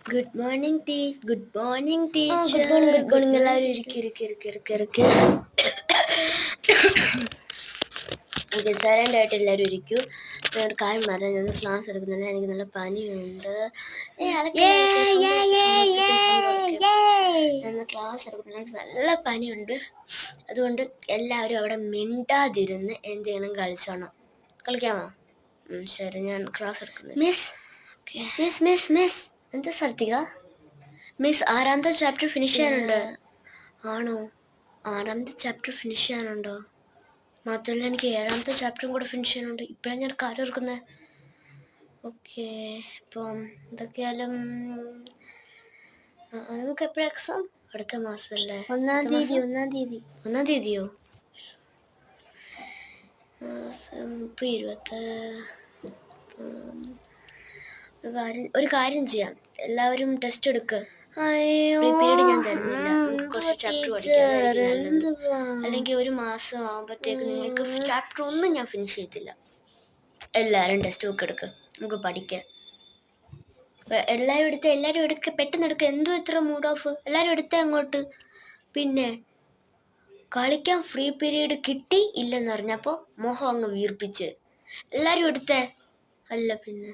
Good morning good morning good teacher. Morning good morning എല്ലാവരും ഇരിക്കും. Okay, silent ആയിട്ട് എല്ലാവരും ഇരിക്കൂ. ഞാൻ ഒരു കാര്യം പറയാം, ഞാൻ ക്ലാസ് എടുക്കുന്നില്ല, എനിക്ക് നല്ല പനിയുണ്ട്. ഞാൻ ക്ലാസ് എടുക്കുന്നില്ല, എനിക്ക് നല്ല പനിയുണ്ട്. അതുകൊണ്ട് എല്ലാവരും അവിടെ മിണ്ടാതിരുന്ന് എന്തെങ്കിലും കളിച്ചോണം. കളിക്കാമോ? ശരി, ഞാൻ ക്ലാസ് എടുക്കുന്നു. മിസ് എന്താ സർത്തിക? മിസ് ആറാമത്തെ ചാപ്റ്റർ ഫിനിഷ് ചെയ്യാനുണ്ട്. ആണോ? ആറാമത്തെ ചാപ്റ്റർ ഫിനിഷ് ചെയ്യാനുണ്ടോ? മാത്രമല്ല എനിക്ക് ഏഴാമത്തെ ചാപ്റ്ററും കൂടെ ഫിനിഷ് ചെയ്യാനുണ്ട്. ഇപ്പോഴാണ് ഞാൻ കാര്യം ഓർക്കുന്നത്. ഓക്കെ, ഇപ്പം എന്തൊക്കെയായാലും നമുക്ക് എപ്പോഴാണ് എക്സാം? അടുത്ത മാസമല്ലേ? 1-ാം തീയതി. 1-ാം തീയതിയോ? ഇപ്പോൾ 20. ഒരു കാര്യം ചെയ്യാം, എല്ലാവരും ടെസ്റ്റ് എടുക്ക്. പീരീഡ് ഞാൻ തരുന്നില്ല, നമുക്ക് കുറച്ച് ചാപ്റ്റർ പഠിക്കാം. അല്ലെങ്കിൽ ഒരു മാസം ആകുമ്പോഴത്തേക്ക് നിങ്ങൾക്ക് ചാപ്റ്റർ ഒന്നും ഞാൻ ഫിനിഷ് ചെയ്തില്ല. എല്ലാവരും ടെസ്റ്റ് ബുക്ക് എടുക്ക്, നമുക്ക് പഠിക്കാം. എല്ലാവരും എടുക്ക, പെട്ടെന്ന് എടുക്കുക. എന്തോ ഇത്ര മൂഡ് ഓഫ്? എല്ലാവരും എടുത്തേ അങ്ങോട്ട്. പിന്നെ കളിക്കാൻ ഫ്രീ പീരീഡ് കിട്ടി ഇല്ലെന്ന് അറിഞ്ഞപ്പോൾ മുഖം അങ്ങ് വീർപ്പിച്ച് എല്ലാവരും എടുത്തേ. അല്ല പിന്നെ